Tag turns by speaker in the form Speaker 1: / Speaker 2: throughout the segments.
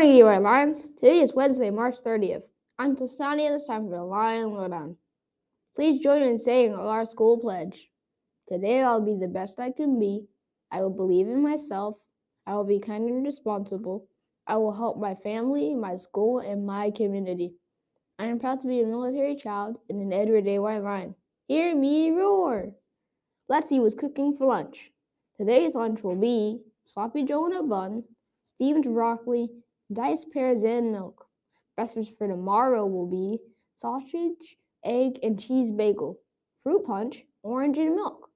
Speaker 1: morning, you White Lions. Today is Wednesday, March 30th. I'm Tasani, and it's time for the Lion Lowdown. Please join me in saying our school pledge. Today I'll be the best I can be. I will believe in myself. I will be kind and responsible. I will help my family, my school, and my community. I am proud to be a military child and an Edward A. White Lion. Hear me roar! Let's see what's cooking for lunch. Today's lunch will be sloppy joe in a bun, steamed broccoli, diced pears and milk. Breakfast for tomorrow will be sausage, egg, and cheese bagel, fruit punch, orange, and milk.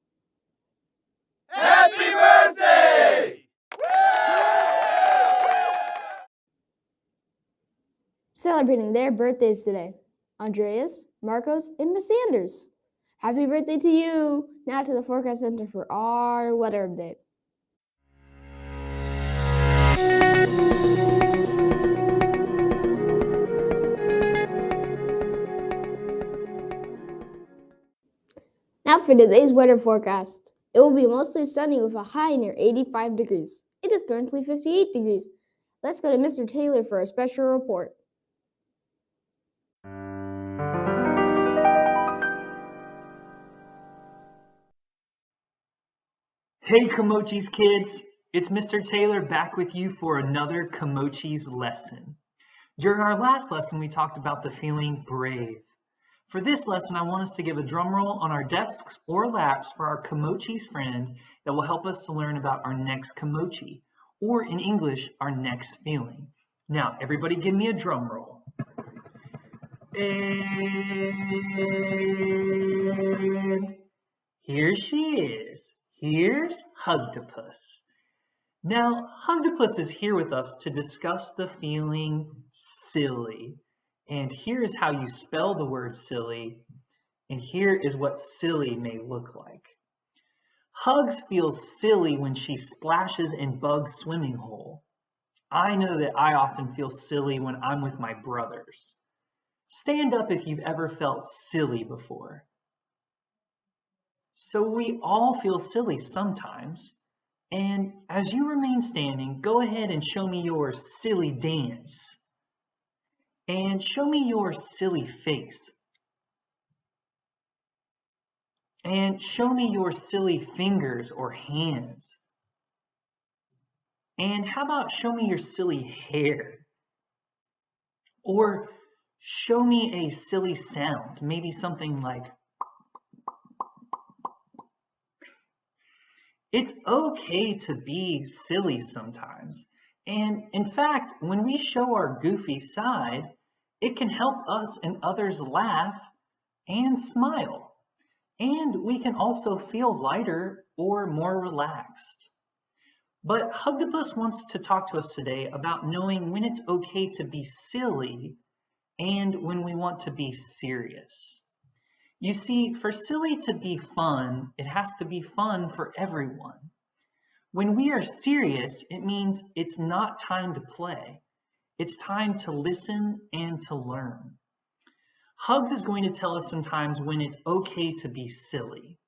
Speaker 2: Happy birthday!
Speaker 1: Celebrating their birthdays today, Andreas, Marcos, and Miss Sanders. Happy birthday to you! Now to the Forecast Center for our weather update. Now for today's weather forecast. It will be mostly sunny with a high near 85 degrees. It is currently 58 degrees. Let's go to Mr. Taylor for a special report.
Speaker 3: Hey Kimochi's kids, it's Mr. Taylor back with you for another Kimochi's lesson. During our last lesson, we talked about the feeling brave. For this lesson, I want us to give a drum roll on our desks or laps for our Kimochi's friend that will help us to learn about our next Kimochi, or in English, our next feeling. Now, everybody give me a drum roll. And here she is. Here's Hugtopus. Now, Hugtopus is here with us to discuss the feeling silly. And here's how you spell the word silly. And here is what silly may look like. Hugs feels silly when she splashes in Bug's swimming hole. I know that I often feel silly when I'm with my brothers. Stand up if you've ever felt silly before. So we all feel silly sometimes. And as you remain standing, go ahead and show me your silly dance. And show me your silly face. And show me your silly fingers or hands. And how about show me your silly hair? Or show me a silly sound, maybe something like. It's okay to be silly sometimes. And in fact, when we show our goofy side, it can help us and others laugh and smile. And we can also feel lighter or more relaxed. But Hugtopus wants to talk to us today about knowing when it's okay to be silly and when we want to be serious. You see, for silly to be fun, it has to be fun for everyone. When we are serious, it means it's not time to play. It's time to listen and to learn. Hugs is going to tell us sometimes when it's okay to be silly.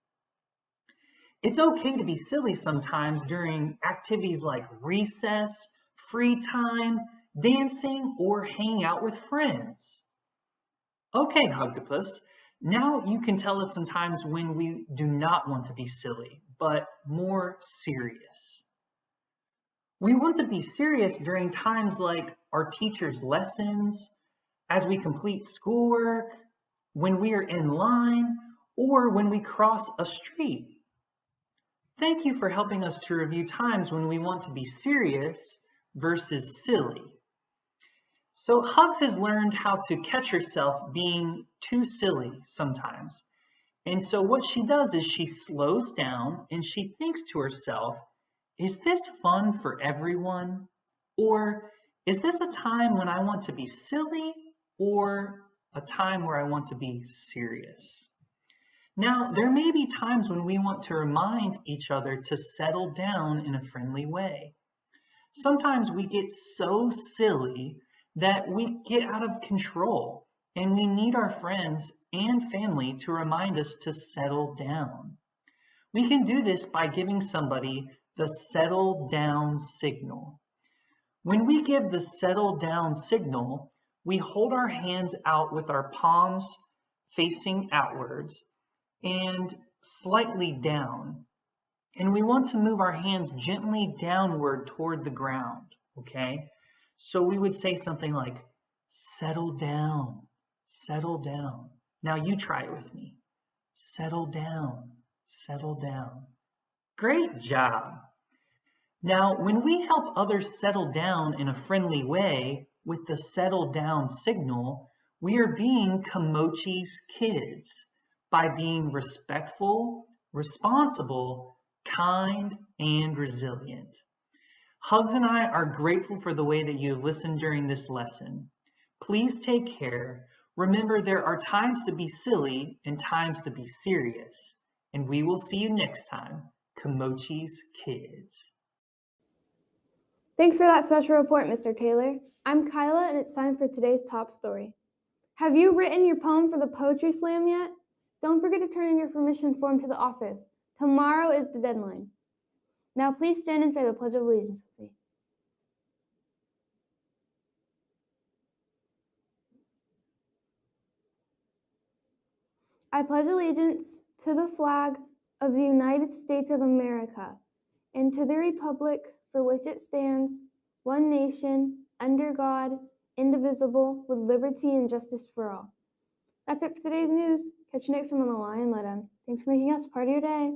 Speaker 3: It's okay to be silly sometimes during activities like recess, free time, dancing, or hanging out with friends. Okay, Hugtopus. Now you can tell us sometimes when we do not want to be silly, but more serious. We want to be serious during times like our teacher's lessons, as we complete schoolwork, when we are in line, or when we cross a street. Thank you for helping us to review times when we want to be serious versus silly. So Hugs has learned how to catch herself being too silly sometimes. And so what she does is she slows down and she thinks to herself, is this fun for everyone? Or is this a time when I want to be silly or a time where I want to be serious? Now, there may be times when we want to remind each other to settle down in a friendly way. Sometimes we get so silly that we get out of control and we need our friends and family to remind us to settle down. We can do this by giving somebody the settle down signal. When we give the settle down signal, we hold our hands out with our palms facing outwards and slightly down. And we want to move our hands gently downward toward the ground, okay? So we would say something like, settle down, settle down. Now you try it with me. Settle down, settle down. Great job. Now, when we help others settle down in a friendly way with the settle down signal, we are being Kimochi's kids by being respectful, responsible, kind, and resilient. Hugs and I are grateful for the way that you have listened during this lesson. Please take care. Remember, there are times to be silly and times to be serious. And we will see you next time, Kimochi's Kids.
Speaker 1: Thanks for that special report, Mr. Taylor. I'm Kyla, and it's time for today's top story. Have you written your poem for the Poetry Slam yet? Don't forget to turn in your permission form to the office. Tomorrow is the deadline. Now please stand and say the Pledge of Allegiance with me. I pledge allegiance to the flag of the United States of America and to the republic for which it stands, one nation, under God, indivisible, with liberty and justice for all. That's it for today's news. Catch you next time on the Lion Let 'Em. Thanks for making us part of your day.